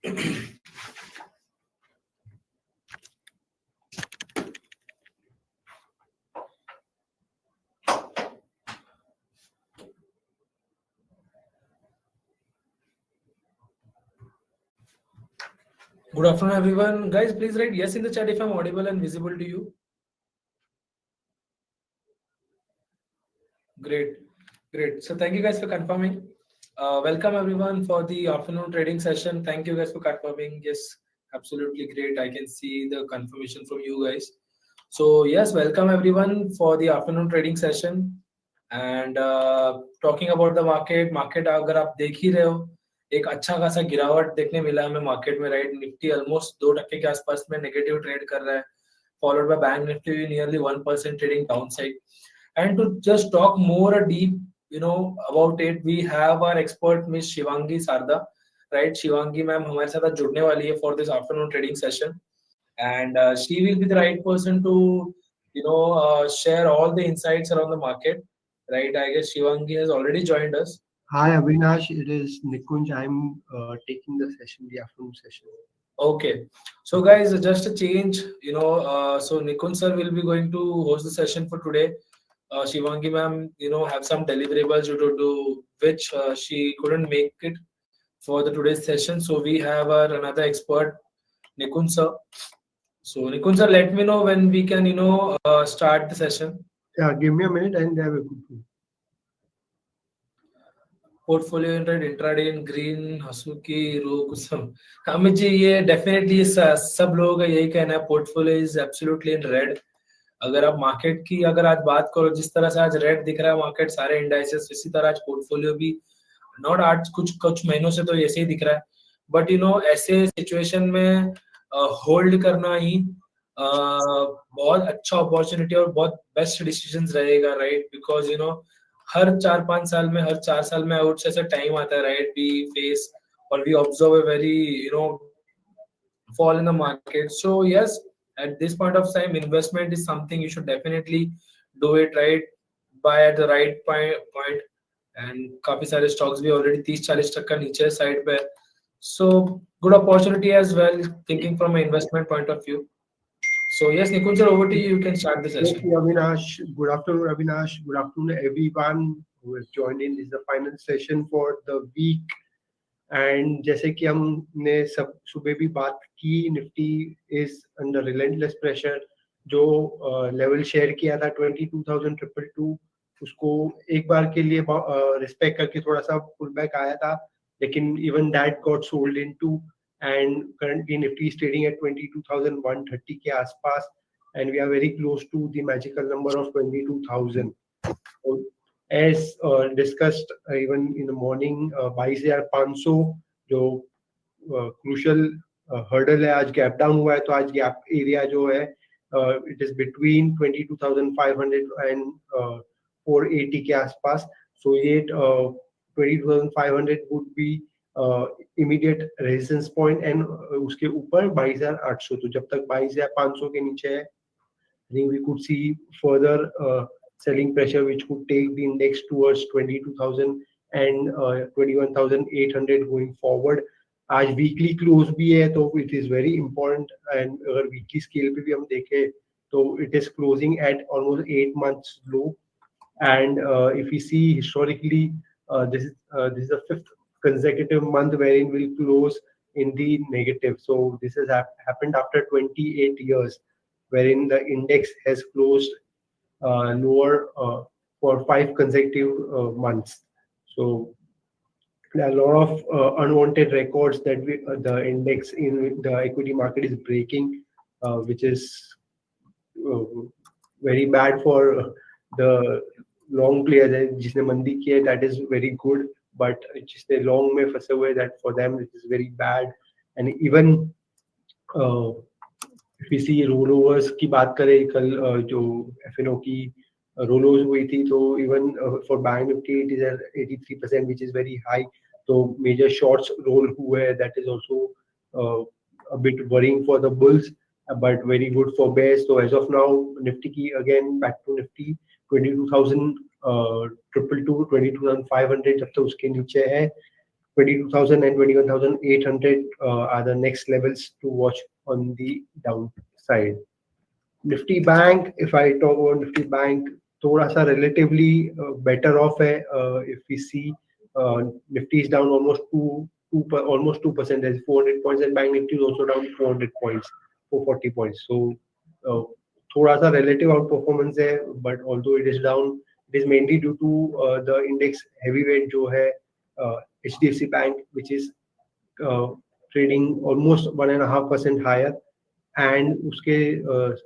Good afternoon, everyone. Guys, please write yes in the chat if I'm audible and visible to you. Great, great. So thank you guys for confirming. Welcome everyone for the afternoon trading session. Thank you guys for confirming. Yes, absolutely great. I can see the confirmation from you guys. So yes, welcome everyone for the afternoon trading session. And talking about the market अगर आप देख ही रहे हो, एक अच्छा खासा गिरावट देखने मिला हमें मार्केट में, राइट. निफ्टी ऑलमोस्ट 2% के आसपास में नेगेटिव ट्रेड कर रहा है, followed by bank Nifty nearly 1% trading down side. And to just talk more deep, about it, we have our expert Miss Shivangi Sarda, right? Shivangi ma'am हमारे साथ आज जुड़ने वाली है for this afternoon trading session, and she will be the right person to, share all the insights around the market, right? I guess Shivangi has already joined us. Hi Avinash, it is Nikunj. I'm taking the session, the afternoon session. Okay, so guys, just a change, so Nikunj sir will be going to host the session for today. Shivangi ma'am, have some deliverables due to which she couldn't make it for the today's session. So we have our another expert, Nikunj sir. So Nikunj sir, let me know when we can, start the session. Yeah, give me a minute and I will go through. Portfolio entered intraday in green, Hasuki, Kusam. Amit ji, ये definitely सब लोगों का यही कहना है, portfolio is absolutely in red. अगर आप market की अगर आज बात करो, जिस तरह से आज रेड दिख रहा है मार्केट सारे इंडाइसेस, इसी तरह आज पोर्टफोलियो भी नॉट आज कुछ महीनों से तो ऐसे ही दिख रहा है. बट ऐसे सिचुएशन में होल्ड करना ही बहुत अच्छा अपॉर्चुनिटी और बहुत बेस्ट डिसीजंस रहेगा, राइट. बिकॉज हर 4-5 साल में, हर 4 साल में आउट से ऐसा टाइम आता है, राइट, वी फेस और we observe a very fall in the market. So yes, at this point of time, investment is something you should definitely do it, right, buy at the right point. And काफी सारे stocks भी already 30-40% नीचे side पे, so good opportunity as well, thinking from an investment point of view. So yes, Nikunj sir, over to you. You can start the session. Thank you, Avinash. Good afternoon, Avinash. Good afternoon, everyone who has joined in. This is the final session for the week. And जैसे कि हमने सब सुबह भी बात की, Nifty is under relentless pressure. जो level share किया था 22,222, उसको एक बार के लिए रिस्पेक्ट करके थोड़ा सा पुल बैक आया था, लेकिन even that got sold into, and currently Nifty is trading at 22,130 के आसपास, and we are very close to the magical number of 22,000. So, as discussed even in the morning, 22,500 जो crucial hurdle है, आज gap down हुआ है, तो आज gap area जो है it is between 22,500 and 480 के आसपास. So ये 22,500 would be immediate resistance point, and उसके ऊपर 22,800. तो जब तक 22,500 के नीचे है, I think we could see further selling pressure, which could take the index towards 22,000 and 21,800 going forward. आज weekly close भी है, तो it is very important, and अगर weekly scale पे भी हम देखें तो it is closing at almost 8 months low. And if we see historically, this is the 5th consecutive month wherein we'll close in the negative. So this has happened after 28 years, wherein the index has closed lower for 5 consecutive months. So there are a lot of unwanted records that the index in the equity market is breaking, which is very bad for the long players. जिसने मंदी की है, that is very good, but जिसने long में फंसे हुए, that for them it is very bad. And even if we see rollovers की बात करें, कल जो FNO की rollovers हुई थी, तो even for bank Nifty it is at 83%, which is very high. तो major shorts roll हुए, that is also a bit worrying for the bulls, but very good for bears. So as of now, Nifty की again back to Nifty 22,222, 22,500 जब तक उसके नीचे है, 22,000 and 21,800 are the next levels to watch on the downside. Nifty Bank, if I talk about Nifty Bank, थोड़ा सा relatively better off है. If we see Nifty is down almost almost 2%. There's 400 points, and Bank Nifty is also down 400 points, 440 points. So uh, थोड़ा सा relative outperformance है, but although it is down, it is mainly due to the index heavyweight जो है HDFC Bank, which is uh, trading almost 1.5% higher, and उसके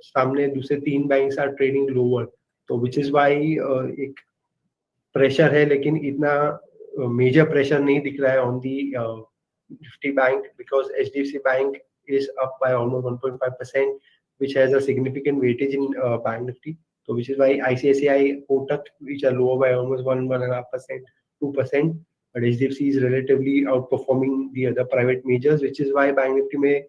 सामने दूसरे तीन banks are trading lower. तो विच इज वाई एक pressure है, लेकिन इतना मेजर प्रेशर नहीं दिख रहा है on the Nifty bank, because HDFC bank is up by almost 1.5%, which has a significant weightage in bank nifty. So which is why ICICI, Kotak, which are lower by almost 1.5%, 2%, but HDFC is relatively outperforming the other private majors, which is why bank nifty में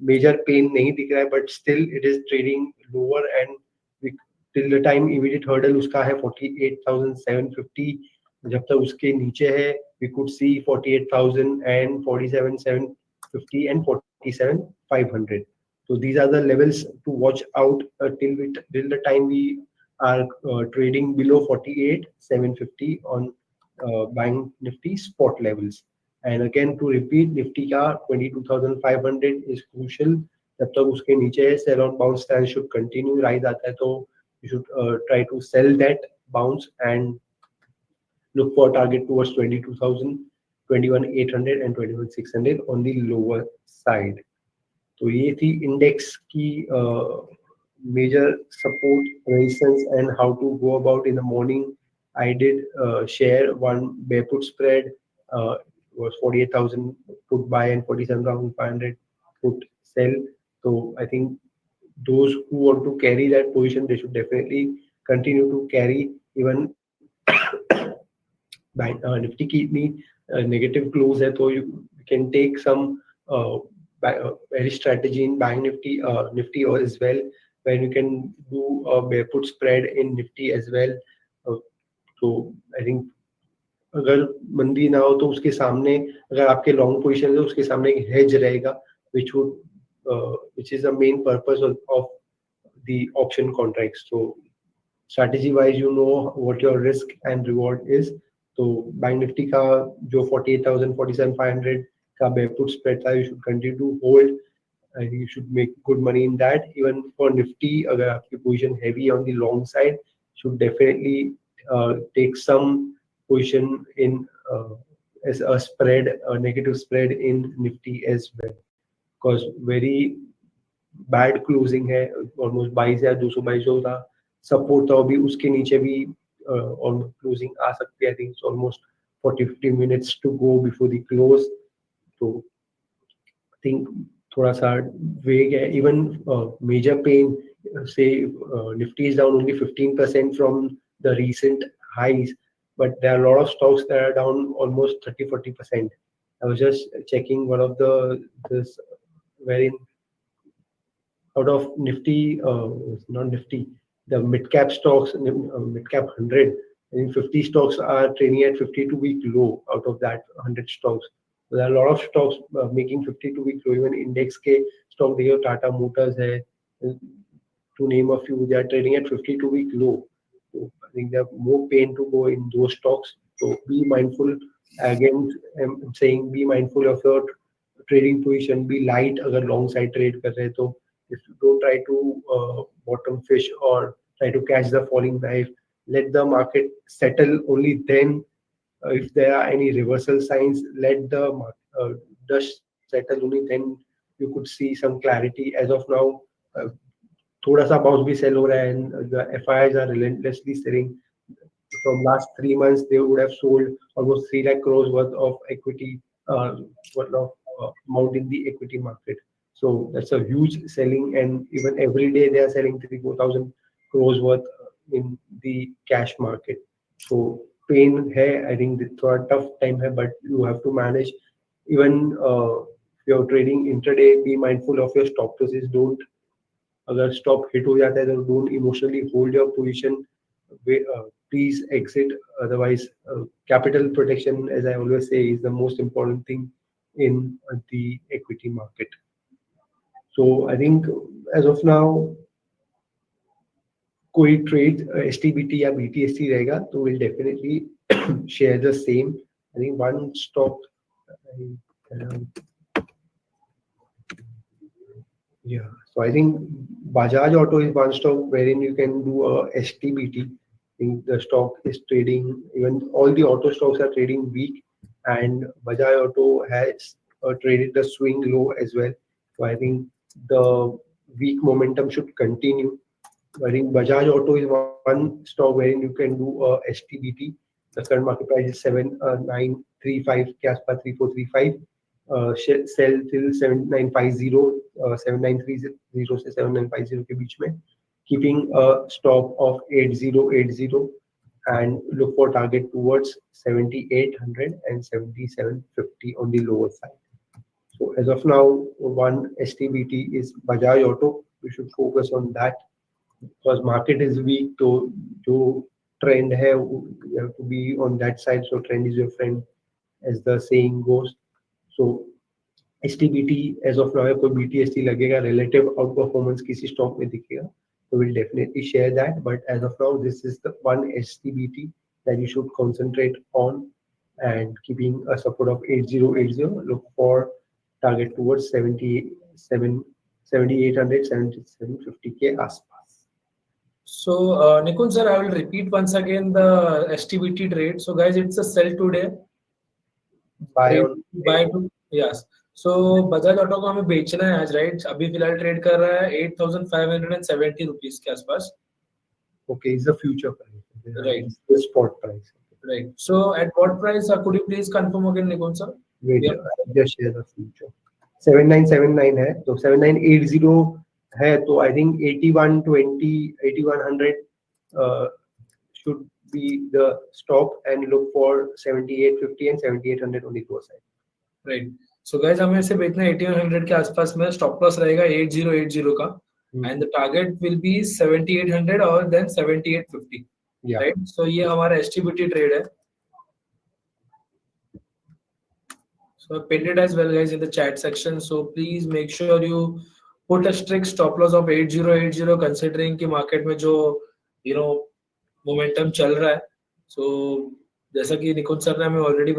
major pain नहीं दिख रहा है, but still it is trading lower, and till the time immediate hurdle उसका है 48,750. जब तक उसके नीचे है we could see 48,000 and 47,750 and 47,500. So these are the levels to watch out till the time we are trading below 48,750 on bank nifty spot levels. And again, to repeat, Nifty का 22,500 is crucial. जब तक उसके नीचे है, sell on bounce stance should continue. Rise आता है तो you should try to sell that bounce and look for target towards 22,000, 21,800 and 21,600 on the lower side. तो ये थी इंडेक्स की major support, resistance, and how to go about in the morning. I did share one bear put spread. Was 48,000 put buy and 47,500 put sell. So I think those who want to carry that position, they should definitely continue to carry. Even Nifty की इतनी negative close है, तो you can take some very strategy in bank Nifty or as well, where you can do a bear put spread in Nifty as well. So I think अगर मंदी ना हो तो उसके सामने अगर आपके लॉन्ग पोजीशन है, उसके सामने एक हेज रहेगा, which is the main purpose of the option contracts. So strategy wise, you know what your risk and reward is. तो बैंक निफ्टी का जो 48,000, 47,500 का bear put spread था, you should continue to hold. I think you should make good money in that. Even for Nifty, अगर आपकी position heavy on the long side, should definitely take some position in as a spread, a negative spread in Nifty as well, because very bad closing है, almost 22,222 था, support था, अभी उसके नीचे भी almost closing आ सकती है. I think it's almost 40-50 minutes to go before the close. So I think थोड़ा सा vague है. Even major pain, say Nifty is down only 15% from the recent highs, but there are a lot of stocks that are down almost 30-40%. I was just checking one of this wherein out of Nifty, not Nifty, the mid cap stocks, mid cap 100, I think 50 stocks are trading at 52-week low out of that 100 stocks. So there are a lot of stocks making 52-week low. Even index के stock देखो, Tata Motors है, to name a few, they are trading at 52-week low. So I think they have more pain to go in those stocks. So be mindful. Again, I'm saying be mindful of your trading position. Be light अगर long side trade कर रहे हैं तो. If you don't try to bottom fish or try to catch the falling knife, let the market settle. Only then, if there are any reversal signs, let the dust settle. Only then you could see some clarity. As of now, थोड़ा सा bounce भी sell हो रहा है, and the FIIs are relentlessly selling. From last 3 months, they would have sold almost 3 lakh crores worth of equity, worth of amount in the equity market. So that's a huge selling, and even every day they are selling 3,000-4,000 crores worth in the cash market. So pain hai, I think it's a tough time hai, but you have to manage. Even if you're trading intraday, be mindful of your stop losses. Don't, अगर stop hit हो जाता है तो don't emotionally hold your position. please exit. Otherwise, capital protection, as I always say, is the most important thing in the equity market. So I think as of now, कोई trade STBT या BTST रहेगा तो will definitely share the same. I think one stock. Yeah, so I think Bajaj Auto is one stock wherein you can do a STBT. I think the stock is trading, even all the auto stocks are trading weak, and Bajaj Auto has traded the swing low as well. So I think the weak momentum should continue. I think Bajaj Auto is one stock wherein you can do a STBT. The current market price is 7935 के आसपास 3435. Sell till 7950, 7930 से 7950 के बीच में, keeping a stop of 8080 and look for target towards 7800 and 7750 on the lower side. So as of now, one STBT is Bajaj Auto. We should focus on that because market is weak. So जो trend है, you have to be on that side. So trend is your friend, as the saying goes. So STBT as of now है, कोई BTST लगेगा, relative outperformance किसी stock में दिखेगा, so we'll definitely share that. But as of now, this is the one STBT that you should concentrate on, and keeping a support of 8080, look for target towards 77 7800 7750 के आसपास. So, Nikun sir, I will repeat once again the STBT trade. So, guys, it's a sell today. Buy to yes. So, Bajaj Auto को हमें बेचना है आज, right? अभी फिलहाल trade कर रहा है 8570 रुपीस के आसपास. Okay, it's the future price. Right. It's the spot price. Right. So, at what price? Could you please confirm again, Nikun sir? Wait, just share the future. 7979 है, तो 7980 है, तो I think 8120, 8100 should be the stop, and look for 7850 and 7800 on the lower side. Right. So guys, हमें इसे बेचना है 8100 के आसपास में. स्टॉप लॉस रहेगा 8080 का, and the target will be 7800 or then 7850. Yeah. Right. So ये हमारा STBT trade है. So I pinned it as well, guys, in the chat section. So please make sure you put a strict stop loss of 8080, considering कि market में जो momentum चल रहा है. So जैसा कि निकुंज सर ने हमें ऑलरेडी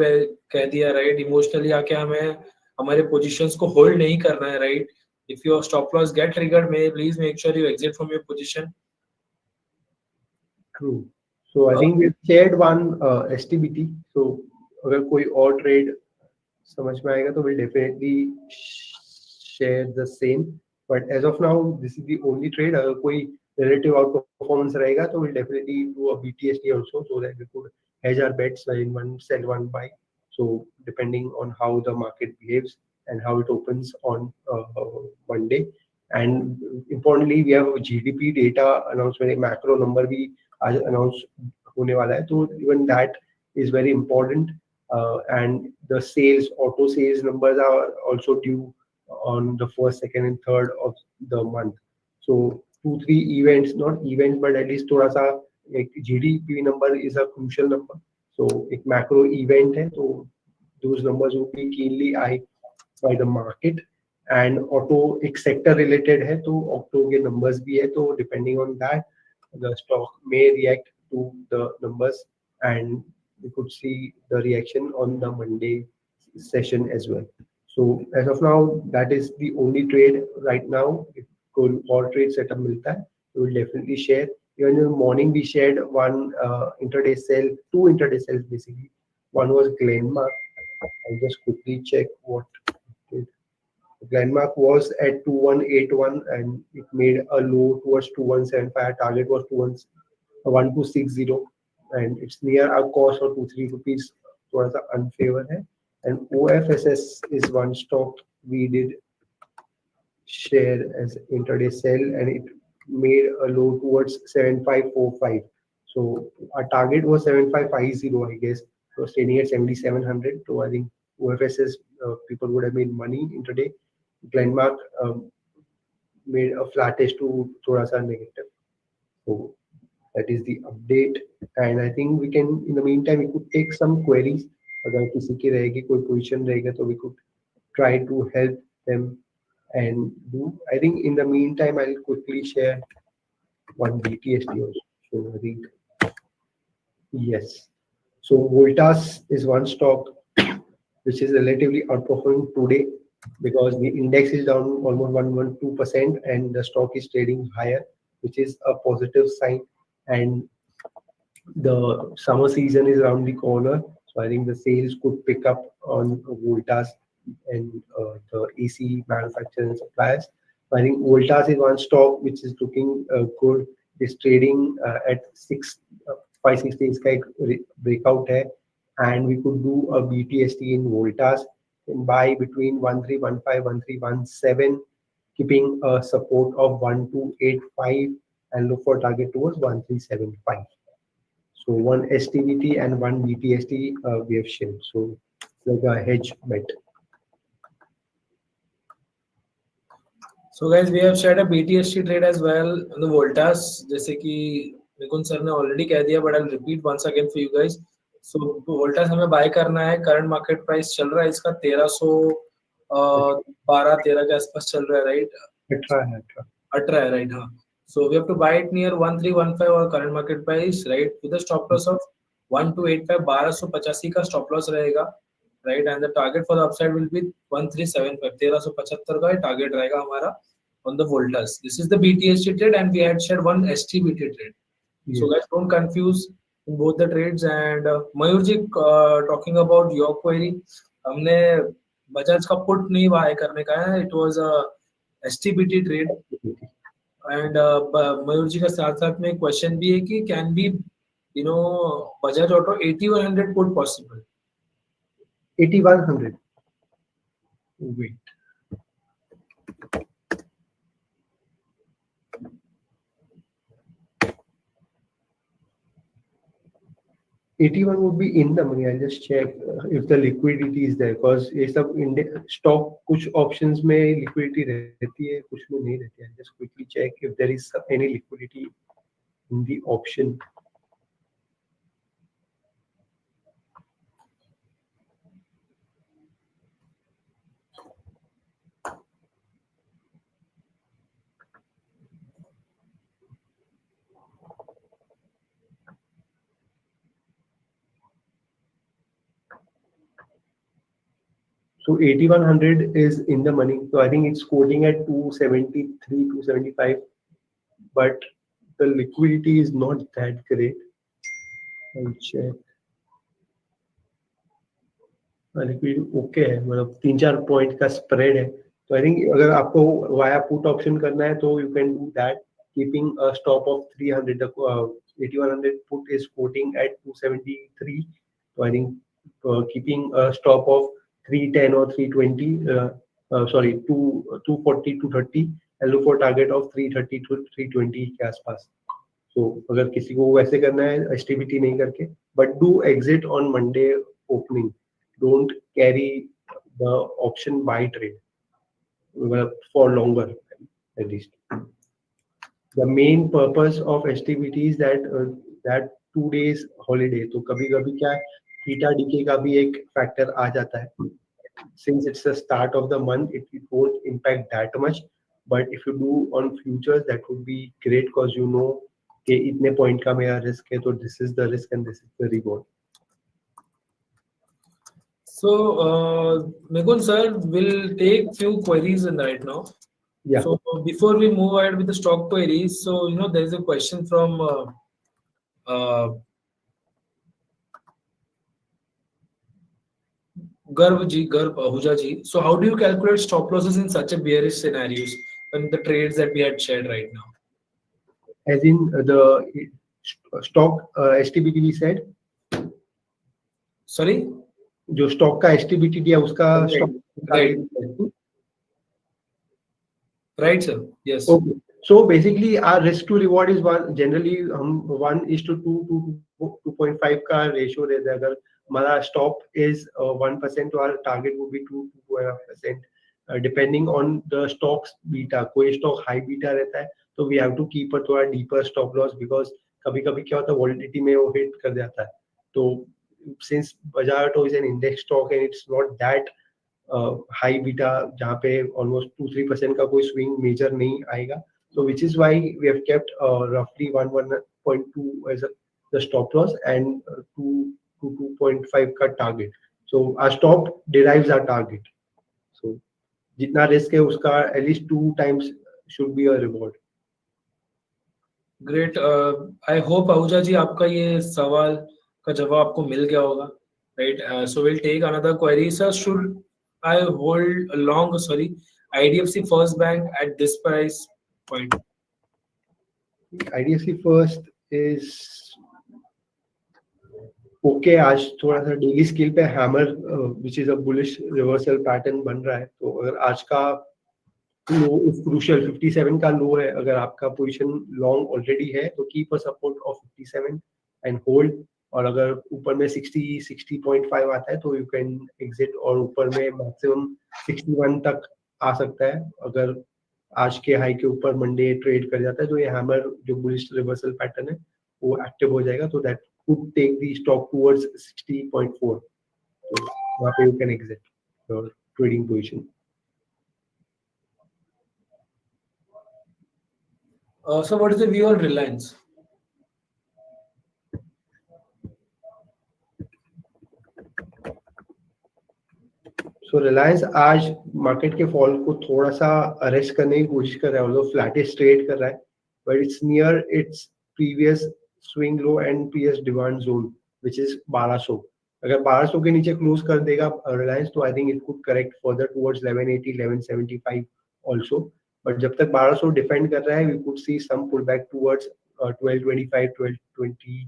कह दिया, राइट, इमोशनली आके हमें हमारे पोजीशंस को होल्ड नहीं करना है, right. If your stop loss get triggered, please make sure you exit from your position. True. So I think we've shared one STBT. So अगर कोई और ट्रेड समझ में आएगा तो we'll definitely share the same. But as of now, this is the only trade. अगर कोई relative outperformance रहेगा तो we'll definitely do a BTST also, so that we could hedge our bets in one sell, one buy. So depending on how the market behaves and how it opens on Monday. And importantly, we have GDP data announcement, macro number भी आज announce होने वाला है, तो even that is very important. And the sales, auto sales numbers are also due on the 1st, 2nd, and 3rd of the month. So 2-3 events, not events, but at least थोड़ा सा एक GDP number is a crucial number. So एक macro event है, तो those numbers will be keenly eyed by the market. And auto एक sector related है, तो auto के numbers भी है, तो depending on that, the stock may react to the numbers, and we could see the reaction on the Monday session as well. So as of now, that is the only trade right now. If कोई और trade setup मिलता है, we will definitely share. Even in the morning, we shared one intraday sell, 2 intraday sells basically. One was Glenmark. I'll just quickly check what it did. Glenmark was at 2181 and it made a low towards 2175. Target was 1260, and it's near our cost for 2-3 rupees. थोड़ा सा unfavor है. And OFSS is one stock we did share as intraday sell, and it made a low towards 7545. So our target was 7550, I guess. So trading at 7700. So I think OFSS people would have made money intraday. Glenmark made a flattish to थोड़ा सा negative. So That is the update. And I think we can, in the meantime, we could take some queries. अगर किसी की रहेगी कोई position रहेगा तो we could try to help them and do. I think in the meantime, I'll quickly share one BTST also. So I think yes. So Voltas is one stock which is relatively outperforming today because the index is down almost 1.2% and the stock is trading higher, which is a positive sign. And the summer season is around the corner, so I think the sales could pick up on Voltas and the AC manufacturers and suppliers. So I think Voltas is one stock which is looking good. Is trading at 5-6 days का एक breakout है, and we could do a BTST in Voltas and buy between 1315 1317, keeping a support of 1285 and look for target towards 1375. So one STBT and one BTST we have shared. So it's like a hedge bet. So guys, we have shared a BTST trade as well on the Voltas. जैसे कि निकुंज sir ने already कह दिया, but I'll repeat once again for you guys. So Voltas हमें buy करना है. Current market price चल रहा है इसका 1312-13 के आसपास चल रहा है, right? 18 है, right? हाँ. So we have to buy it near 1315 or current market price, right? With a stop loss of 1285, 1285 का stop loss रहेगा, right? And the target for the upside will be 1375, 1375 का target रहेगा हमारा on the Voltas. This is the BTST trade, and we had shared one STBT trade. Yes. So guys, don't confuse in both the trades. And Mayur ji, talking about your query, हमने बजाज का put नहीं buy करने का है. It was a STBT trade. And मयूर जी का साथ साथ में क्वेश्चन भी है कि can be Bajaj auto 8100 put possible? 8100 wait, $81 would be in the money. I'll just check if the liquidity is there, because ये सब stock कुछ options में liquidity रहती है, कुछ में नहीं रहती है. Just quickly check if there is any liquidity in the option. So 8100 is in the money. So I think it's quoting at 273, 275, but the liquidity is not that great. I'll check. Liquid okay है, मतलब 3-4 point का spread है. तो I think अगर आपको via put option करना है तो you can do that, keeping a stop of 300. 8100 put is quoting at 273. तो I think keeping a stop of 310 और 320, sorry 240 230 and look for target of 330 to 320 के आसपास. तो अगर किसी को वैसे करना है एसटीबीटी नहीं करके, but do exit on Monday opening. Don't carry the option buy trade for longer, at least. The main purpose of STBT is that 2 days holiday. तो कभी-कभी क्या थीटा डीके का भी एक फैक्टर आ जाता है. Since it's the start of the month, it won't impact that much. But if you do on futures, that would be great because you know कि इतने पॉइंट का मेरा रिस्क है, तो this is the risk and this is the reward. So, Mekul sir will take few queries in right now. Yeah. So before we move ahead with the stock queries, so there is a question from Garv Ahuja ji. So how do you calculate stop losses in such a bearish scenarios and the trades that we had shared right now? As in the stock STBT we said. Sorry. जो stock का STBT दिया उसका right sir. Yes. Okay. So basically our risk to reward is one. Generally हम 1:2 2.5 का ratio रहता है. अगर हमारा स्टॉप इज 1% तो our target would be 2.5%, depending on the stocks beta. कोई स्टॉक हाई बीटा रहता है तो we have to keep a थोड़ा डीपर स्टॉप लॉस, बिकॉज कभी कभी क्या होता है वॉलिडिटी में वो हिट कर जाता है. तो since Bajaj Auto is an index stock and it's not that high beta जहाँ पे almost 2-3% का कोई swing major नहीं आएगा. So which is why we have kept roughly 1.2 as the stop loss and 2 to 2.5 का target. So our stop derives our target. So जितना risk है उसका at least 2 times should be a reward. Great. I hope Ahuja ji आपका ये सवाल का जवाब आपको मिल गया होगा. Right. So will take another query. Sir, should I hold long, sorry, IDFC first bank at this price point? IDFC First is okay. आज थोड़ा सा डेली स्केल पे hammer which is a bullish reversal pattern बन रहा है. तो अगर आज का लो इज क्रूशियल, 57 का लो है, अगर आपका पोजीशन लॉन्ग ऑलरेडी है तो keep a support of 57 and hold. और अगर ऊपर में 60.5 आता है तो यू कैन एग्जिट, और ऊपर में मैक्सिमम 61 तक आ सकता है. अगर आज के हाई के ऊपर मंडे ट्रेड कर जाता है तो ये हैमर जो बुलिश रिवर्सल पैटर्न है वो एक्टिव हो जाएगा. तो that could take the stock towards 60.4. तो वहाँ पे you can exit your trading position. So what is the view on Reliance? सो रिलायंस आज मार्केट के फॉल को थोड़ा सा अरेस्ट करने की कोशिश कर रहा है, ऑल्दो फ्लैटिश ट्रेड कर रहा है, but it's near its previous swing low and previous demand zone which is 1200. अगर 1200 के नीचे क्लोज कर देगा रिलायंस तो I think it could correct further towards 1180 1175 also. But जब तक 1200 डिफेंड कर रहा है we could see some pull back towards 1225 1220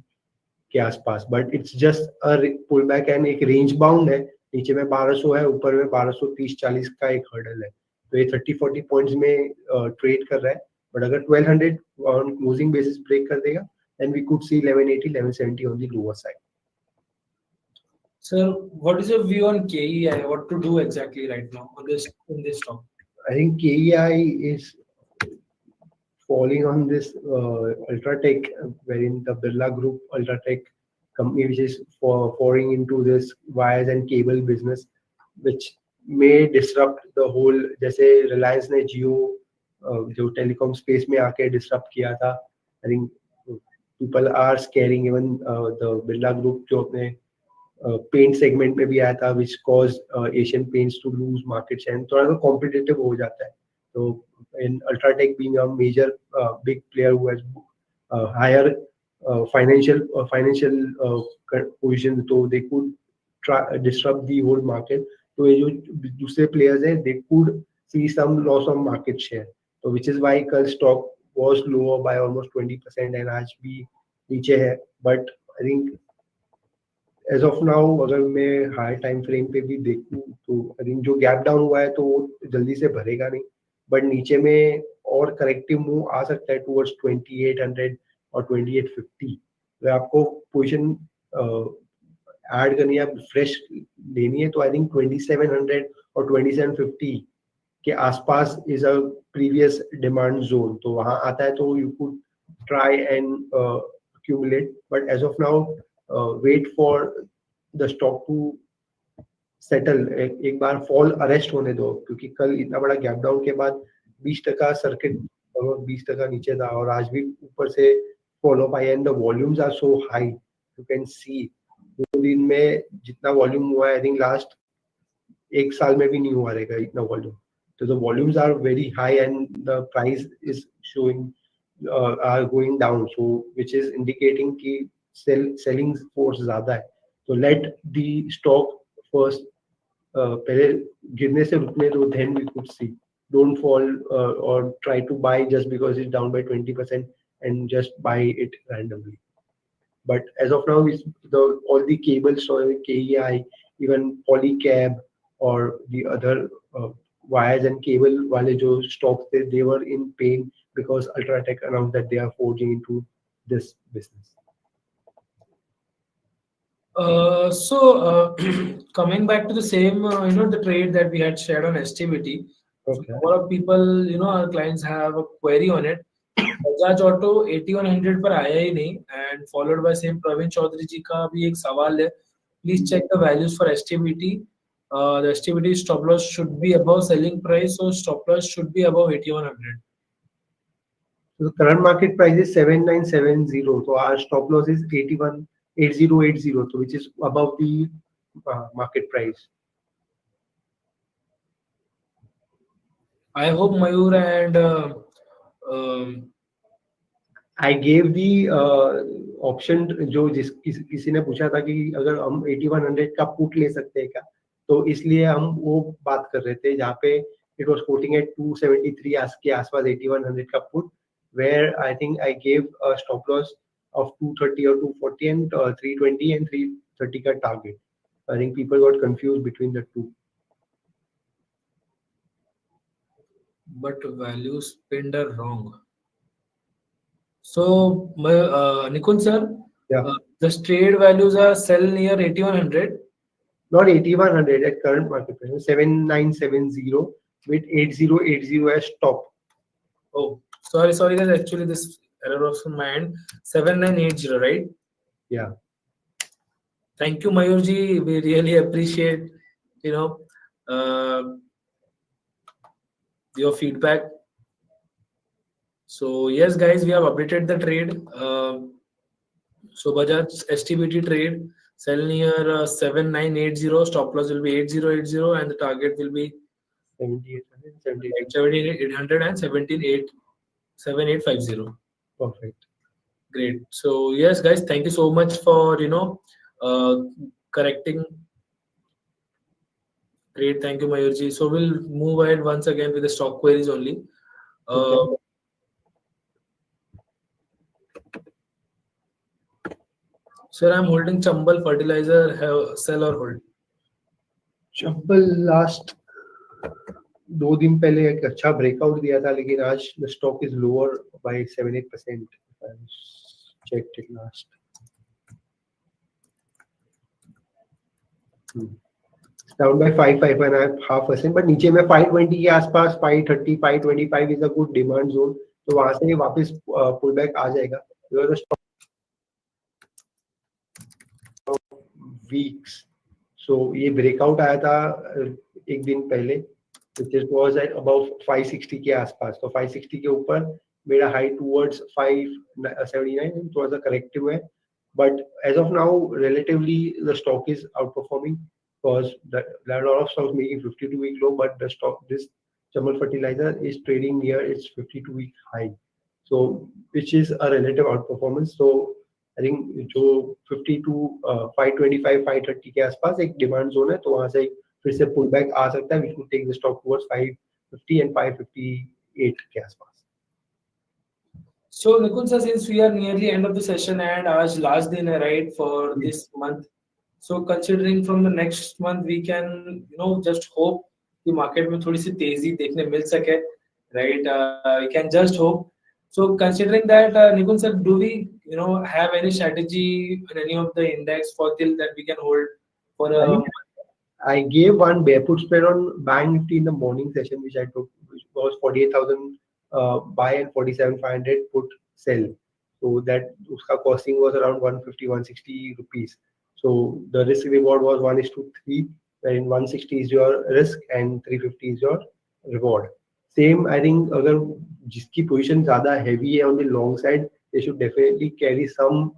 के आसपास. But it's just a pull back and एक रेंज बाउंड है. नीचे में 1200 है, ऊपर में 1230-40 का एक हर्डल है. तो ये 30-40 पॉइंट्स में ट्रेड कर रहा है. बट अगर 1200 ऑन क्लोजिंग बेसिस ब्रेक कर देगा then we could see 1180 1170 on the lower side. Sir, what is your view on KEI? What to do exactly right now on this, in this stock? I think KEI is falling on this Ultratech, wherein the Birla Group Ultratech company which is pouring into this wires and cable business, which may disrupt the whole. जैसे Reliance ने Jio जो telecom space में आके disrupt किया था. I think people are scaring even the Birla Group जो अपने paint segment में भी आया था, which caused Asian Paints to lose market share. थोड़ा सा competitive हो जाता है. तो in Ultratech being a major big player who has higher financial position, तो they could try disrupt the whole market. तो ये जो दूसरे players हैं they could see some loss of market share. तो which is why कल stock was lower by almost 20% and आज भी नीचे है. But I think as of now अगर मैं हाई टाइम फ्रेम पे भी देखूं तो I think जो गैप डाउन हुआ है तो वो जल्दी से भरेगा नहीं. बट नीचे में और करेक्टिव मूव आ सकता है टुवर्ड्स 2800 और 2850. अगर आपको पोजीशन ऐड करनी है, फ्रेश लेनी है, तो आई थिंक 2700 और 2750 के आसपास is a previous demand zone. तो वहां आता है तो you could try and accumulate. But as of now wait for the stock to settle. एक बार फॉल अरेस्ट होने दो, क्योंकि कल इतना बड़ा गैप डाउन के बाद 20% सर्किट और 20% नीचे था और आज भी ऊपर से फॉलो पाई and the volumes are so high. You can see 2 दिन में जितना वॉल्यूम हुआ है आई थिंक लास्ट 1 साल में भी नहीं हुआ रहेगा इतना वॉल्यूम. तो the volumes are very high and the price is showing are going down, so which is indicating कि selling force ज़्यादा है. तो let the stock first पहले गिरने से रुकने दो, then we could see. Don't fall or try to buy just because it's down by 20% and just buy it randomly. But as of now, all the cables, so KEI, even Polycab or the other wires and cable वाले जो stocks थे, they were in pain because Ultratech announced that they are forging into this business. Coming back to the same, the trade that we had shared on STBT. Okay. A lot of people, our clients have a query on it. Bajaj auto 8100 पर आया ही नहीं and followed by same Praveen Chaudhary ji का भी एक सवाल है, please check the values for STBT. The STBT stop loss should be above selling price, so stop loss should be above 8100. So the current market price is 7970. So our stop loss is 818080. So which is above the market price. I hope Mayur and I gave the option जो किसी ने पूछा था कि अगर हम 8100 का put ले सकते हैं क्या, तो इसलिए हम वो बात कर रहे थे जहाँ पे it was quoting at 273 के आसपास 8100 का put, where I think I gave a stop loss of 230 or 240 and 320 and 330 का target. I think people got confused between the two. but values pinned are wrong. So Nikun sir, Yeah. the trade values are sell near 8100. Not 8100 at current market price, 7970 with 8080 as top. Oh, sorry guys, actually this error was from my end. 7980, right? Yeah. Thank you Mayur ji, we really appreciate, you know, your feedback. So yes guys, we have updated the trade. So Bajaj STBT trade sell near 7980, stop loss will be 8080 and the target will be 7800 and 7850. Perfect. Great. So yes guys, thank you so much for correcting. Great, thank you Mayurji. So we'll move ahead once again with the stock queries only. Okay. Sir, I'm holding Chambal fertilizer, sell or hold? Chambal last 2 दिन पहले एक अच्छा breakout दिया था, लेकिन आज the stock is lower by 7-8%. Check it last. Down by 5.5%, but नीचे में 520 के आसपास 530 525 is a good demand zone. तो वहां से वापस पुल बैक आ जाएगा. वीक्स. सो ये ब्रेकआउट आया था एक दिन पहले, which was at above 560 के आसपास. तो 560 के ऊपर मेरा high towards 579 was a corrective है. But as of now, relatively the stock is outperforming because there are a lot of stocks making 52-week low, but the stock, this Chamal fertilizer is trading near its 52-week high. So which is a relative outperformance. So I think जो 52 525 530 के आसपास एक demand zone है, तो वहां से फिर से पुल बैक आ सकता है. We should take the stock towards 550 and 558 के आसपास. So Nikun sir, since we are nearly end of the session and आज last दिन है right for this month, so considering from the next month we can just hope कि market में थोड़ी सी तेजी देखने मिल सके, right? We can just hope. So considering that, Nikun sir, do we have any strategy in any of the index for till that we can hold for a? I gave one barefoot spread on Bank Nifty in the morning session, which I took, which was 48,000 buy and 47,500 put sell. So that uska costing was around 150-160 rupees. So the risk reward was 1:3, wherein 160 is your risk and 350 is your reward. Same, I think अगर जिसकी position ज़्यादा heavy है on the long side, they should definitely carry some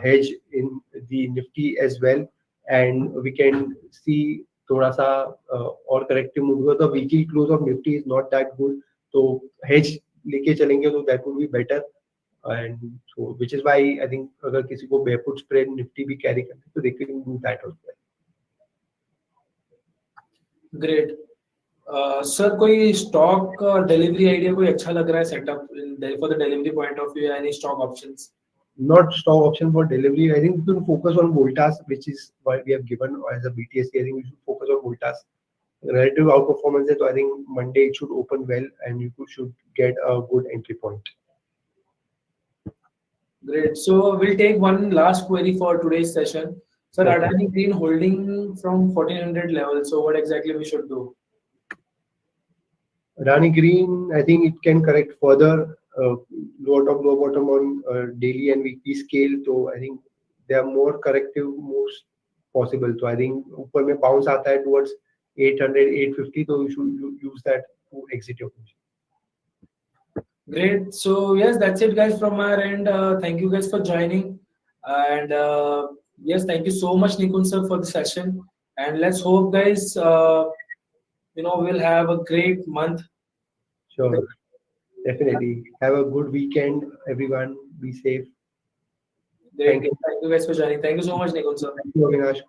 hedge in the Nifty as well. And we can see थोड़ा सा और corrective move हुआ. The weekly close of Nifty is not that good, तो hedge लेके चलेंगे तो that would be better. And so which is why I think अगर किसी को barefoot spread Nifty भी carry करते तो they can do that as well. Great. Sir कोई स्टॉक डिलीवरी आइडिया कोई अच्छा लग रहा है setup for the delivery point of view, any stock options? Not stock option for delivery. I think we can focus on Voltas, which is what we have given as a BTST. I think we should focus on Voltas. Relative outperformance, so I think Monday it should open well and you should get a good entry point. Great. So we'll take one last query for today's session. Sir, Okay. Adani Green holding from 1400 level. So what exactly we should do? Adani Green, I think it can correct further lower top, lower bottom on daily and weekly scale. So I think there are more corrective moves possible. So I think ऊपर में bounce आता है towards 800, 850, so you should use that to exit your position. Great. So yes, that's it, guys, from our end. Thank you guys for joining, and yes, thank you so much, Nikun sir, for the session. And let's hope, guys, we'll have a great month. Sure, definitely. Have a good weekend, everyone. Be safe. Great. Thank you. Thank you guys for joining. Thank you so much, Nikun sir. Thank you, Avinash.